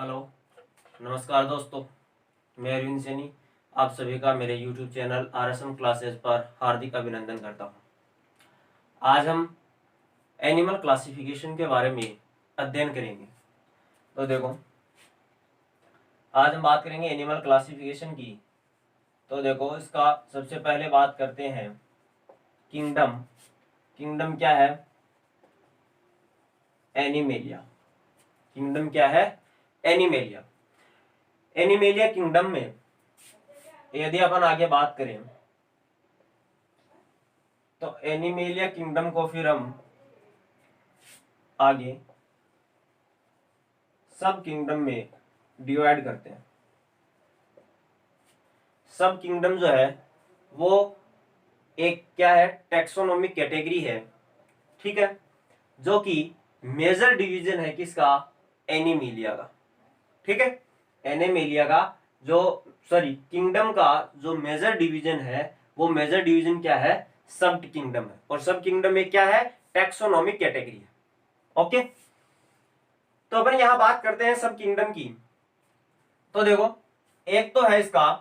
Hello, नमस्कार दोस्तों। मैं अरविंद सैनी आप सभी का मेरे YouTube चैनल RSM क्लासेस पर हार्दिक अभिनंदन करता हूं। आज हम एनिमल क्लासिफिकेशन के बारे में अध्ययन करेंगे। तो देखो, आज हम बात करेंगे एनिमल क्लासिफिकेशन की। तो देखो, इसका सबसे पहले बात करते हैं किंगडम। किंगडम क्या है? एनिमेलिया। किंगडम क्या है? एनिमेलिया। एनिमेलिया किंगडम में यदि अपन आगे बात करें तो एनिमेलिया किंगडम को फिर हम आगे सब किंगडम में डिवाइड करते हैं। सब किंगडम जो है वो एक क्या है, टैक्सोनॉमिक कैटेगरी है, ठीक है, जो कि मेजर डिवीजन है किसका? एनिमेलिया का। ठीक है, एनिमेलिया का जो किंगडम का जो मेजर डिवीजन है वो मेजर डिवीजन क्या है? सब किंगडम है। और सब किंगडम में क्या है? टैक्सोनॉमिक कैटेगरी है। ओके, तो अपन यहां बात करते हैं सब किंगडम की। तो देखो, एक तो है इसका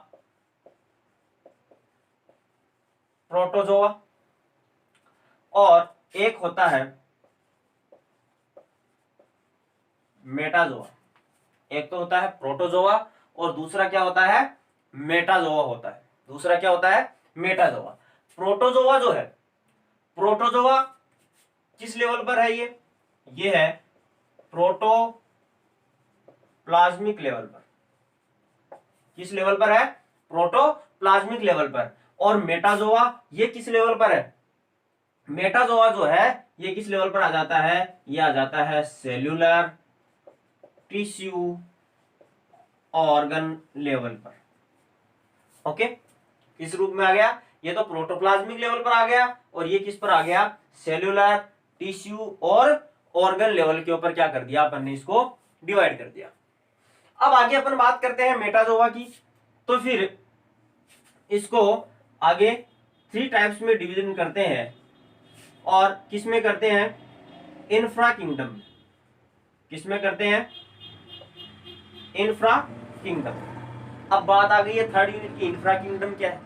प्रोटोजोआ और एक होता है मेटाजोआ। एक तो होता है प्रोटोजोआ और दूसरा क्या होता है? मेटाजोआ होता है। दूसरा क्या होता है? मेटाजोआ। प्रोटोजोआ जो है, प्रोटोजोआ किस लेवल पर है? ये है प्रोटोप्लाज्मिक लेवल पर। किस लेवल पर है? प्रोटोप्लाज्मिक लेवल पर। और मेटाजोआ ये किस लेवल पर है? मेटाजोआ जो है ये किस लेवल पर आ जाता है? ये आ जाता है सेल्यूलर टिश्यू ऑर्गन लेवल पर। ओके, किस रूप में आ गया? ये तो प्रोटोप्लाज्मिक लेवल पर आ गया और ये किस पर आ गया? सेल्यूलर टिश्यू और ऑर्गन लेवल के ऊपर क्या कर दिया अपन ने? इसको डिवाइड कर दिया। अब आगे अपन बात करते हैं मेटाजोआ की। तो फिर इसको आगे 3 टाइप्स में डिवीजन करते हैं। और किस में करते हैं? Infra kingdom. किस में करते हैं? Infra kingdom. अब बात आ गई है थर्ड यूनिट की। इंफ्रा किंगडम क्या है?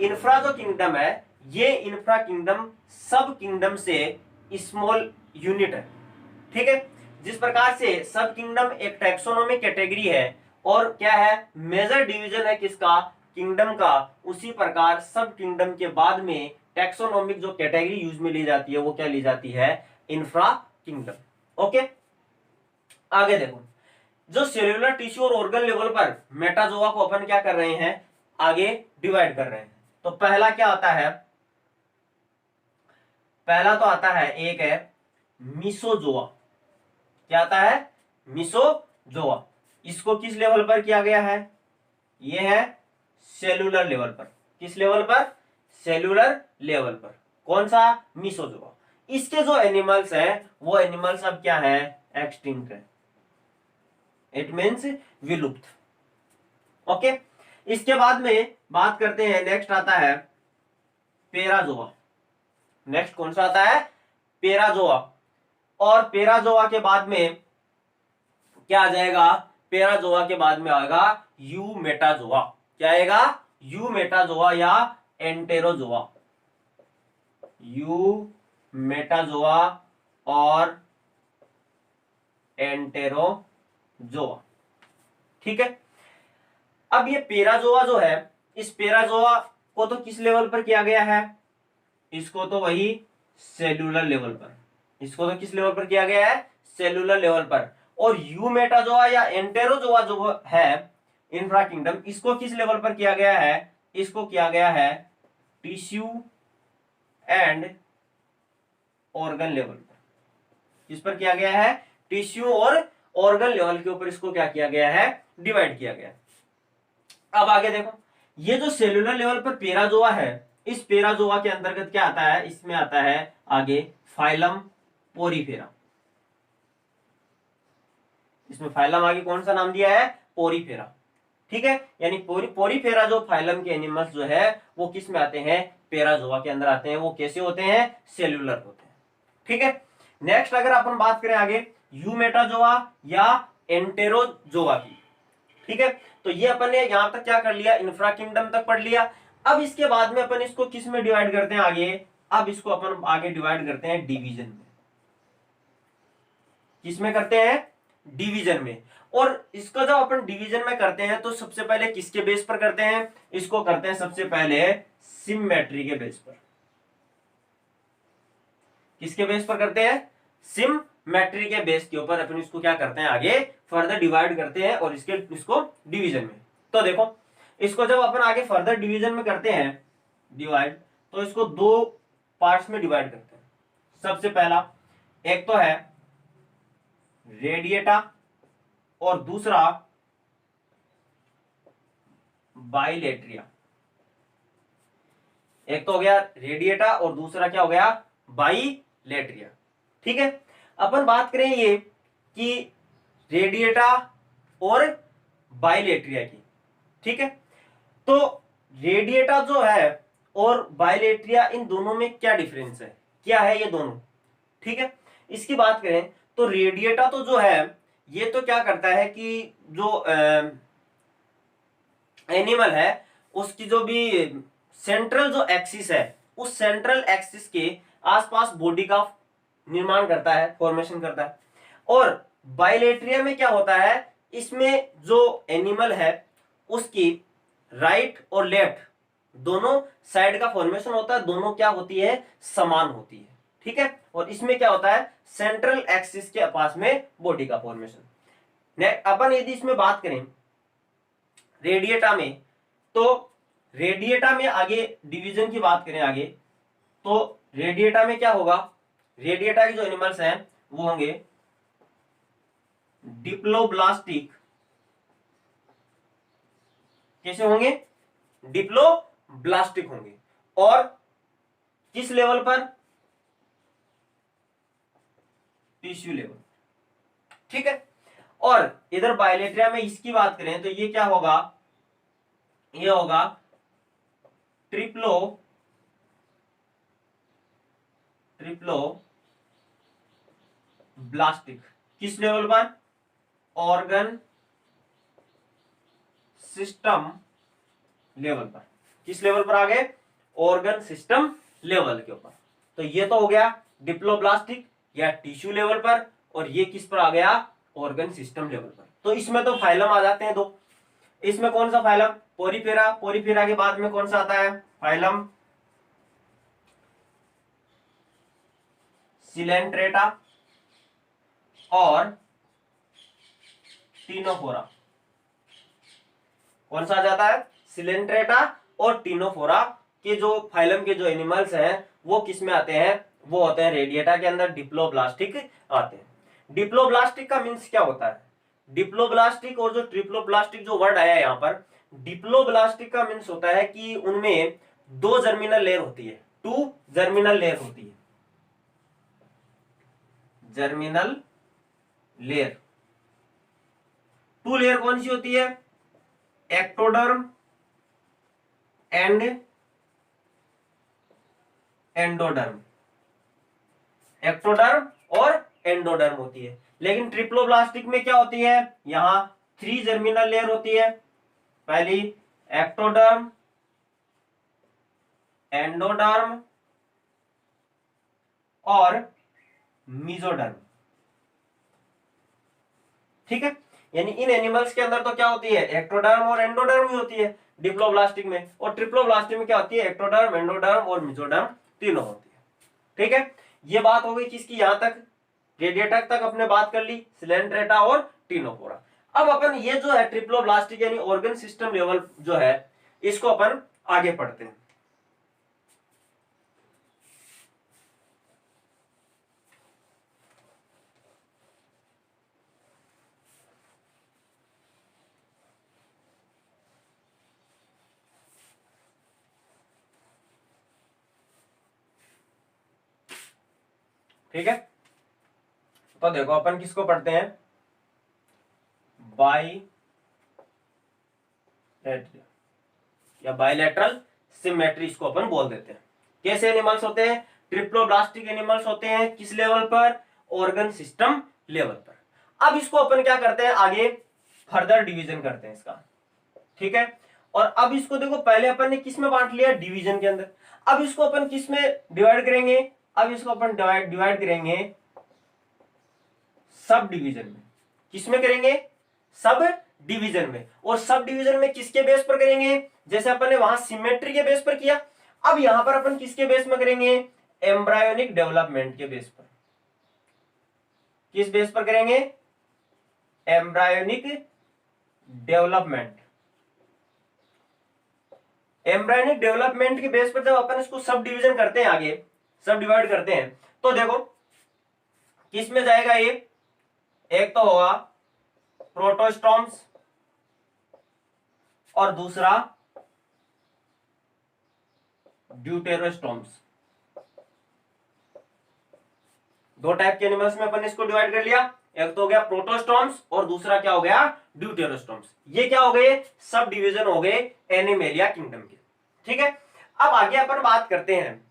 इंफ्रा जो किंगडम है, ये इंफ्रा किंगडम सब किंगडम से स्मॉल यूनिट है। ठीक है, जिस प्रकार से सब किंगडम एक टैक्सोनॉमिक कैटेगरी है और क्या है? मेजर डिवीजन है किसका? किंगडम का। उसी प्रकार सब किंगडम के बाद में टैक्सोनॉमिक जो कैटेगरी यूज में ली जाती है वो क्या ली जाती है? Infra kingdom. ओके, आगे देखो, जो सेल्यूलर टिश्यू और ऑर्गन लेवल पर मेटाजोआ को अपन क्या कर रहे हैं? आगे डिवाइड कर रहे हैं। तो पहला क्या आता है? पहला तो आता है, एक है मिसोजोआ। क्या आता है? मिसोजोआ। इसको किस लेवल पर किया गया है? ये है सेल्यूलर लेवल पर। किस लेवल पर? सेल्यूलर लेवल पर। कौन सा? मिसोजोआ। इसके जो एनिमल्स हैं वो एनिमल्स अब क्या है? एक्सटिंक्ट है। इट मीन्स विलुप्त। ओके, इसके बाद में बात करते हैं, नेक्स्ट आता है पेराजोआ। नेक्स्ट कौन सा आता है? पेराजोआ। और पेराजोआ के बाद में क्या आ जाएगा? पेराजोआ के बाद में आएगा यूमेटाजोआ। क्या आएगा? यूमेटाजोआ या एंटेरोजोआ। यूमेटाजोआ और एंटेरोजोआ। ठीक है, अब ये पेराजोआ जो है, इस पेराजोआ को तो किस लेवल पर किया गया है? इसको तो वही सेल्यूलर लेवल पर। इसको तो किस लेवल पर किया गया है? सेल्यूलर लेवल पर। और यूमेटाजोआ या एंटेरोजोआ जो है इंफ्रा किंगडम, इसको किस लेवल पर किया गया है? इसको किया गया है टिश्यू एंड ऑर्गन लेवल पर। किस पर किया गया है? टिश्यू और ऑर्गन लेवल के ऊपर इसको क्या किया गया है? डिवाइड किया गया। अब आगे देखो, ये जो सेल्यूलर लेवल पर पेराजोआ है, इस पेराजोआ के अंतर्गत क्या आता है? इसमें आता है आगे फाइलम पोरीफेरा। इसमें फाइलम आगे कौन सा नाम दिया है? पोरीफेरा। ठीक है, यानी पोरीफेरा जो फाइलम के एनिमल्स जो है वो किस में आते हैं? पेराजोआ के अंदर आते हैं। वो कैसे होते हैं? सेल्यूलर होते हैं। ठीक है, नेक्स्ट अगर अपन बात करें आगे यूमेटाजोआ या एंटेरोजोआ की। ठीक है, तो ये अपन ने यहां तक क्या कर लिया, इंफ्रा किंगडम तक पढ़ लिया। अब इसके बाद में अपन इसको किस में डिवाइड करते हैं आगे, अब इसको अपन आगे डिवाइड करते हैं डिवीजन में। किसमें करते हैं, डिवीजन में। और इसको जब अपन डिवीजन में करते हैं तो सबसे पहले किसके बेस पर करते हैं, इसको करते हैं सबसे पहले सिमेट्री के बेस पर। किसके बेस पर करते हैं, सिमेट्री के बेस के ऊपर अपन इसको क्या करते हैं, आगे फर्दर डिवाइड करते हैं और इसको डिवीजन में। तो देखो इसको जब अपन आगे फर्दर डिवीजन में करते हैं डिवाइड, तो इसको दो पार्ट्स में डिवाइड करते हैं। सबसे पहला एक तो है रेडिएटा और दूसरा बाइलेट्रिया। एक तो हो गया रेडिएटा और दूसरा क्या हो गया, बाइलेट्रिया। ठीक है, अपन बात करें ये कि रेडिएटा और बाइलेट्रिया की। ठीक है, तो रेडिएटा जो है और बाइलेट्रिया, इन दोनों में क्या डिफरेंस है, क्या है ये दोनों। ठीक है, इसकी बात करें तो रेडिएटा तो जो है ये तो क्या करता है कि जो एनिमल है उसकी जो भी सेंट्रल जो एक्सिस है, उस सेंट्रल एक्सिस के आसपास बॉडी का निर्माण करता है, फॉर्मेशन करता है। और बाइलेट्रिया में क्या होता है, इसमें जो एनिमल है उसकी राइट और लेफ्ट दोनों साइड का फॉर्मेशन होता है, दोनों क्या होती है, समान होती है। ठीक है, और इसमें क्या होता है, सेंट्रल एक्सिस के पास में बॉडी का फॉर्मेशन। अपन यदि इसमें बात करें रेडिएटा में, तो रेडिएटा में आगे डिवीजन की बात करें आगे, तो रेडिएटा में क्या होगा, रेडिएटा के जो एनिमल्स हैं वो होंगे डिप्लोब्लास्टिक। कैसे होंगे, डिप्लोब्लास्टिक होंगे। और किस लेवल पर, टिश्यू लेवल। ठीक है, और इधर बाइलेट्रिया में इसकी बात करें तो ये क्या होगा, ये होगा ट्रिप्लोब्लास्टिक। किस लेवल पर, ऑर्गन सिस्टम लेवल पर। किस लेवल पर आ गए, ऑर्गन सिस्टम लेवल के ऊपर। तो ये तो हो गया डिप्लोब्लास्टिक या टिश्यू लेवल पर, और ये किस पर आ गया, ऑर्गन सिस्टम लेवल पर। तो इसमें तो फाइलम आ जाते हैं दो। इसमें कौन सा फाइलम, पोरीफेरा। पोरीफेरा के बाद में कौन सा आता है, फाइलम सिलेंट्रेटा और टीनोफोरा। कौन सा आ जाता है, सिलेंट्रेटा और टीनोफोरा के जो फाइलम के जो एनिमल्स हैं वो किस में आते हैं, वो होते हैं रेडिएटा के अंदर, डिप्लोब्लास्टिक आते हैं। डिप्लोब्लास्टिक का मीन्स क्या होता है, डिप्लोब्लास्टिक और जो ट्रिप्लोब्लास्टिक जो वर्ड आया यहाँ पर, डिप्लोब्लास्टिक का मीन्स होता है कि उनमें दो जर्मिनल लेयर होती है, टू जर्मिनल लेयर होती है। जर्मिनल लेयर, टू लेयर कौन सी होती है, एक्टोडर्म एंड एंडोडर्म। एक्टोडर्म और एंडोडर्म होती है। लेकिन ट्रिप्लोब्लास्टिक में क्या होती है, यहां थ्री जर्मिनल लेयर होती है। पहली एक्टोडर्म, एंडोडर्म और मीजोडर्म। ठीक है, यानी इन एनिमल्स के अंदर तो क्या होती है, एक्टोडर्म और एंडोडर्म ही होती है डिप्लोब्लास्टिक में, और ट्रिप्लोब्लास्टिक में क्या होती है, एक्टोडर्म, एंडोडर्म और मीजोडर्म तीनों होती है। ठीक है, ये बात हो गई किसकी, यहां तक रेडिएटा तक अपने बात कर ली, सिलेंट्रेटा और टीनोफोरा। अब अपन ये जो है ट्रिप्लोब्लास्टिक यानी ऑर्गन सिस्टम लेवल जो है, इसको अपन आगे पढ़ते हैं। ठीक है, तो देखो अपन किसको पढ़ते हैं, बाइलेटरल सिमेट्री इसको अपन बोल देते हैं। कैसे एनिमल्स होते हैं, ट्रिप्लोब्लास्टिक एनिमल्स होते हैं किस लेवल पर, ऑर्गन सिस्टम लेवल पर। अब इसको अपन क्या करते हैं, आगे फर्दर डिवीजन करते हैं इसका, ठीक है। और अब इसको देखो, पहले अपन ने किस में बांट लिया, डिवीजन के अंदर। अब इसको अपन किस में डिवाइड करेंगे, अब इसको अपन डिवाइड करेंगे सब डिवीजन में। किस में करेंगे, सब डिवीजन में। और सब डिवीजन में किसके बेस पर करेंगे, जैसे अपन ने वहां सिमेट्री के बेस पर किया, अब यहां पर अपन किसके बेस में करेंगे, एम्ब्रायोनिक डेवलपमेंट के बेस पर। किस बेस पर करेंगे, एम्ब्रायोनिक डेवलपमेंट। एम्ब्रायोनिक डेवलपमेंट के बेस पर जब अपन इसको सब डिवीजन करते हैं, आगे सब डिवाइड करते हैं, तो देखो किस में जाएगा ये, एक तो होगा प्रोटोस्टॉम्स और दूसरा ड्यूटेरोस्टॉम्स। दो टाइप के एनिमल्स में अपन इसको डिवाइड कर लिया, एक तो हो गया प्रोटोस्टॉम्स और दूसरा क्या हो गया, ड्यूटेरोस्टॉम्स। ये क्या हो गए, सब डिवीजन हो गए एनिमेलिया किंगडम के, ठीक है। अब आगे अपन बात करते हैं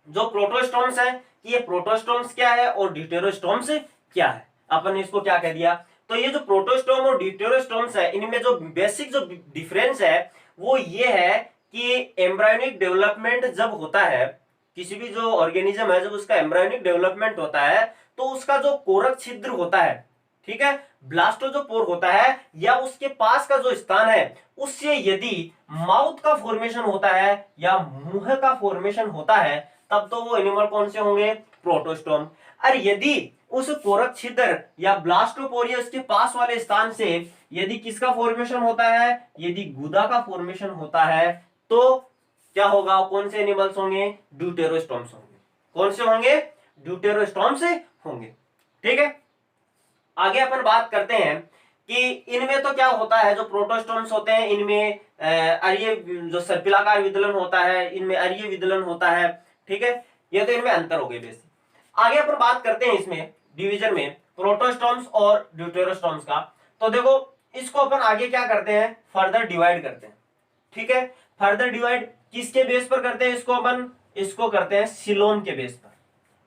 जो प्रोटोस्टॉम्स है, कि ये प्रोटोस्टॉम्स क्या है और ड्यूटेरोस्टॉम्स क्या है। अपन ने इसको क्या कह दिया, तो ये जो प्रोटोस्टॉम और ड्यूटेरोस्टॉम्स है, इनमें जो बेसिक जो डिफरेंस है वो ये है कि एम्ब्रायोनिक डेवलपमेंट जब होता है, किसी भी जो ऑर्गेनिज्म है, जब उसका एम्ब्रायोनिक डेवलपमेंट होता है, तो उसका जो कोरक छिद्र होता है, ठीक है, ब्लास्टोजोपोर होता है, या उसके पास का जो स्थान है, उससे यदि माउथ का फॉर्मेशन होता है या मुंह का फॉर्मेशन होता है, तब तो वो एनिमल कौन से होंगे, प्रोटोस्टॉम। और यदि उस कोरक छिद्र या ब्लास्टोपोर या उसके पास वाले स्थान से यदि किसका फॉर्मेशन होता है, यदि गुदा का फॉर्मेशन होता है, तो क्या होगा, कौन से एनिमल्स होंगे, ड्यूटेरोस्टॉम्स होंगे। कौन से होंगे, ड्यूटेरोस्टॉम्स होंगे, ठीक है। आगे अपन बात करते हैं कि इनमें तो क्या होता है, जो प्रोटोस्टॉम्स होते हैं इनमें अरीय जो सर्पिलाकार विदलन होता है, इनमें अरीय विदलन होता है, ठीक है। ये तो इनमें अंतर हो गए बेसिक। आगे अपन बात करते हैं इसमें डिवीजन में प्रोटोस्टॉम्स और ड्यूटेरोस्टॉम्स का। तो देखो इसको अपन आगे क्या करते हैं, फर्दर डिवाइड करते हैं, ठीक है। फर्दर डिवाइड किसके बेस पर करते हैं, इसको अपन इसको करते हैं सिलोम के बेस पर,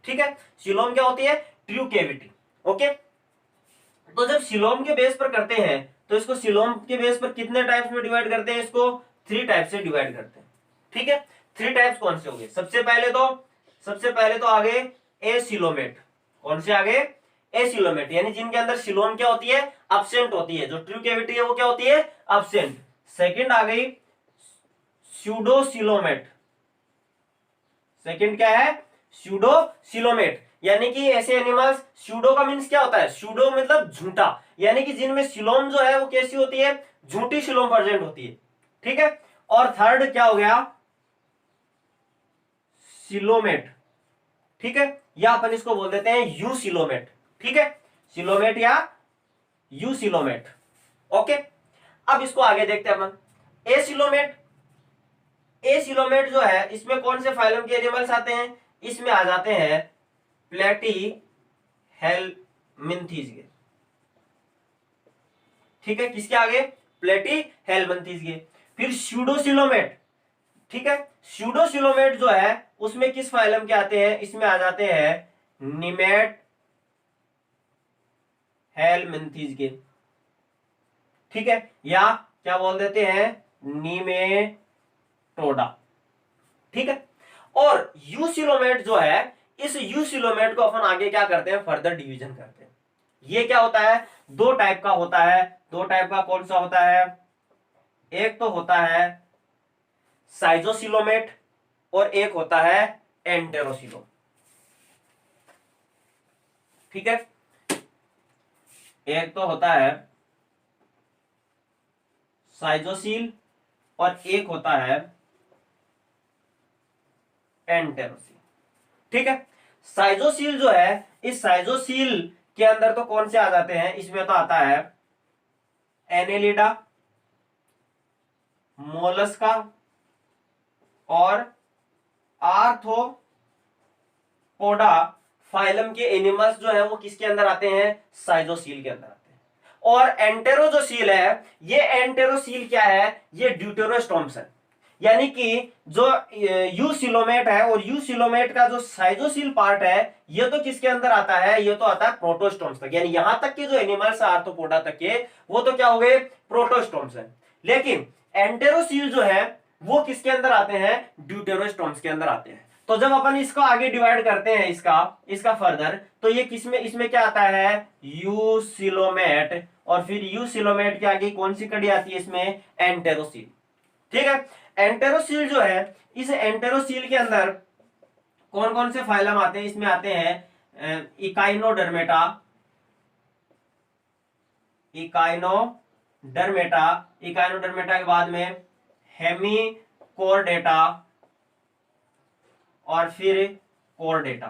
ठीक है। सिलोम क्या होती है, ट्रू कैविटी, ओके। तो जब सिलोम के बेस पर करते हैं, तो इसको सिलोम के बेस पर कितने टाइप्स में डिवाइड करते हैं, इसको 3 टाइप से डिवाइड करते हैं, ठीक है। 3 टाइप्स कौन से होंगे, सबसे पहले तो आगे एसिलोमेट। कौन से आगे, एसिलोमेट, यानी जिनके अंदर सिलोम क्या होती है, एब्सेंट होती है, जो ट्रू कैविटी है वो क्या होती है, एब्सेंट। सेकंड आ गई स्यूडोसिलोमेट। सेकंड क्या है, स्यूडोसिलोमेट, यानी कि ऐसे एनिमल्स, स्यूडो का मींस क्या होता है, स्यूडो मतलब झूठा, यानी कि जिनमें सिलोम जो है वो कैसी होती है, झूठी सिलोम प्रेजेंट होती है, ठीक है। और थर्ड क्या हो गया, सिलोमेट, ठीक है, या अपन इसको बोल देते हैं यू सिलोमेट, ठीक है, सिलोमेट या यू सिलोमेट, ओके। अब इसको आगे देखते हैं अपन एसिलोमेट। एसिलोमेट जो है, इसमें कौन से फाइलम के एनिमल्स आते हैं, इसमें आ जाते हैं प्लेटी हेलमिंथीज के, ठीक है, किसके आगे, प्लेटी हेलमिंथीज के। फिर स्यूडोसिलोमेट, ठीक है, स्यूडोसिलोमेट जो है उसमें किस फाइलम के आते हैं, इसमें आ जाते हैं निमेट हेलमिंथीज के, ठीक है, या क्या बोल देते हैं, नीमेटोडा, ठीक है। और यूसिलोमेट जो है, इस यूसिलोमेट को अपन आगे क्या करते हैं, फर्दर डिवीजन करते हैं। ये क्या होता है, 2 टाइप का होता है। 2 टाइप का कौन सा होता है, एक तो होता है साइजोसिलोमेट और एक होता है एंटेरोसिलोम, ठीक है। एक तो होता है साइजोसील और एक होता है एंटेरोसील, ठीक है। साइजोसील जो है, इस साइजोसील के अंदर तो कौन से आ जाते हैं, इसमें तो आता है एनेलिडा, मोलस्का और आर्थ्रोपोडा फाइलम के एनिमल्स जो है वो किसके अंदर आते हैं, साइजोसील के अंदर आते हैं। और एंटेरो जो सील है, ये एंटेरोसील क्या है, ये ड्यूटेरोस्टॉम्स है, यानी कि जो यूसिलोमेट है और यूसिलोमेट का जो साइजोसिल पार्ट है ये तो किसके अंदर आता है, ये तो आता है प्रोटोस्टोम्स तक, यानी यहां तक के जो एनिमल्स आर्थ्रोपोडा तक के वो तो क्या हो गए, प्रोटोस्टोम्स है। लेकिन एंटेरोसील जो है वो किसके अंदर आते हैं, ड्यूटेरोस्टोम्स के अंदर आते हैं। तो जब अपन इसको आगे डिवाइड करते हैं इसका फर्दर, तो ये किसमें, इसमें क्या आता है, यूसिलोमेट, और फिर यूसिलोमेट के आगे कौन सी कड़ी आती है इसमें, एंटेरोसील। ठीक है, एंटेरोसील जो है, इस एंटेरोसील के अंदर कौन कौन से फाइलम आते हैं, इसमें आते हैं इकाइनोडर्मेटा, इकाइनोडर्मेटा, इकाइनोडर्मेटा के बाद में हेमिकोर्डेटा और फिर कोर्डेटा।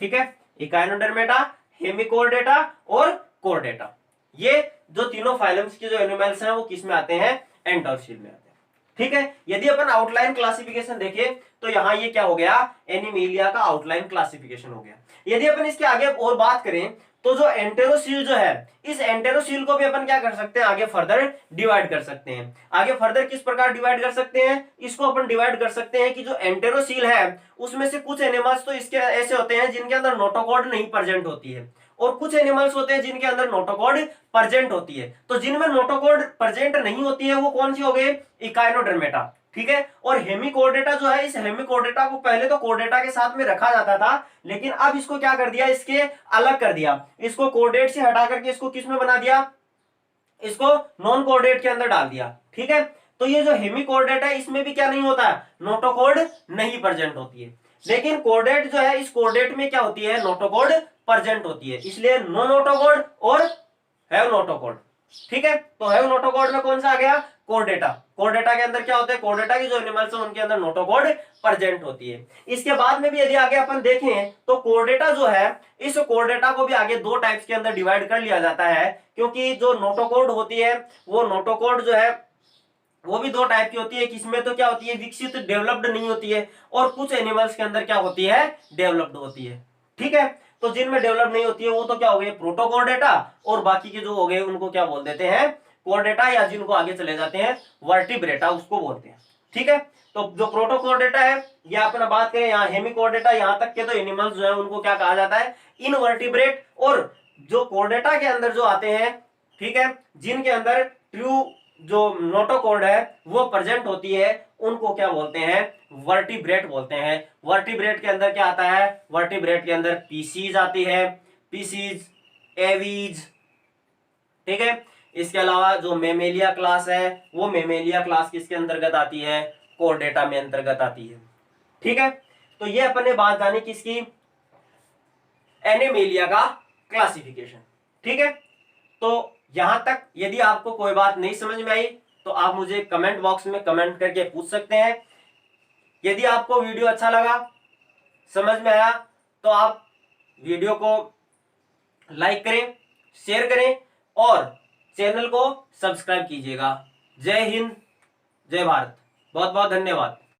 ठीक है, इकाइनोडर्मेटा, हेमिकोर्डेटा और कोर्डेटा, ये जो तीनों फाइलम्स के जो एनिमल्स हैं वो किस में आते हैं, एंटेरोसील में आते हैं। ठीक है, यदि अपन आउटलाइन क्लासिफिकेशन देखें तो यहां ये क्या हो गया, एनिमेलिया का आउटलाइन क्लासिफिकेशन हो गया। यदि अपन इसके आगे और बात करें तो जो एंटेरोसील जो है, इस एंटेरोसील को भी अपन क्या कर सकते हैं, आगे फर्दर डिवाइड कर सकते हैं। आगे फर्दर किस प्रकार डिवाइड कर सकते हैं, इसको अपन डिवाइड कर सकते हैं कि जो एंटेरोसील है उसमें से कुछ एनिमल्स तो इसके ऐसे होते हैं जिनके अंदर नोटोकॉर्ड नहीं प्रेजेंट होती है, और कुछ एनिमल्स होते हैं जिनके अंदर नोटोकॉर्ड प्रेजेंट होती है। तो जिनमें नोटोकॉर्ड प्रेजेंट नहीं होती है वो कौन सी हो गई, इकाइनोडर्मेटा। ठीक है, और हेमिकोर्डेटा जो है, इस हेमिकोर्डेटा को पहले तो कोर्डेटा के साथ में रखा जाता था, लेकिन अब इसको क्या कर दिया, इसके अलग कर दिया, इसको कोर्डेट से हटा करके इसको किस में बना दिया, इसको नॉन कोर्डेट के अंदर डाल दिया। ठीक है, तो ये जो हेमिकोर्डेट है इसमें भी क्या नहीं होता है, नोटोकॉर्ड नहीं प्रेजेंट होती है। लेकिन कोर्डेट जो है, इस कोर्डेट में क्या होती है, नोटोकॉर्ड प्रेजेंट होती है, इसलिए नो नोटोकॉर्ड और हैव नोटोकॉर्ड। ठीक है, तो हैव नोटोकॉर्ड में कौन सा आ गया, कोर्डेटा। कोर्डेटा के अंदर क्या होता है, कोर्डेटा की जो एनिमल्स है उनके अंदर नोटोकॉर्ड प्रेजेंट होती है। इसके बाद में भी यदि आगे अपन देखें तो कोर्डेटा जो है, इस कोर्डेटा को भी आगे दो टाइप्स के अंदर डिवाइड कर लिया जाता है, क्योंकि जो नोटोकॉर्ड होती है वो नोटोकॉर्ड जो है वो भी दो टाइप की होती है, किसमें तो क्या होती है, विकसित डेवलप्ड नहीं होती है, और कुछ एनिमल्स के अंदर क्या होती है, डेवलप्ड होती है। ठीक है, तो जिनमें डेवलप नहीं होती है वो तो क्या हो गए, प्रोटोकॉर्डेटा, और बाकी के जो हो गए उनको क्या बोल देते हैं, कोर्डेटा, या जिनको आगे चले जाते हैं वर्टिब्रेटा उसको बोलते हैं। ठीक है, तो जो प्रोटोकॉर्डेटा है, या अपन बात करें यहाँ हेमिकॉर्डेटा, यहां तक के तो एनिमल्स जो है उनको क्या कहा जाता है, इनवर्टिब्रेट। और जो कॉर्डेटा के अंदर जो आते हैं, ठीक है, जिनके अंदर ट्रू जो नोटोकॉर्ड है वो प्रेजेंट होती है, उनको क्या बोलते हैं, वर्टिब्रेट बोलते हैं। वर्टिब्रेट के अंदर क्या आता है, वर्टिब्रेट के अंदर पीसीज आती है, पीसीज, एवीज। ठीक है, इसके अलावा जो मेमेलिया क्लास है वो मेमेलिया क्लास किसके अंतर्गत आती है, कोर्डेटा में अंतर्गत आती है। ठीक है, तो ये अपन ने बात जानी किसकी, एनिमेलिया का क्लासिफिकेशन। ठीक है, तो यहां तक यदि आपको कोई बात नहीं समझ में आई तो आप मुझे कमेंट बॉक्स में कमेंट करके पूछ सकते हैं। यदि आपको वीडियो अच्छा लगा, समझ में आया, तो आप वीडियो को लाइक करें, शेयर करें और चैनल को सब्सक्राइब कीजिएगा। जय हिंद, जय भारत, बहुत बहुत धन्यवाद।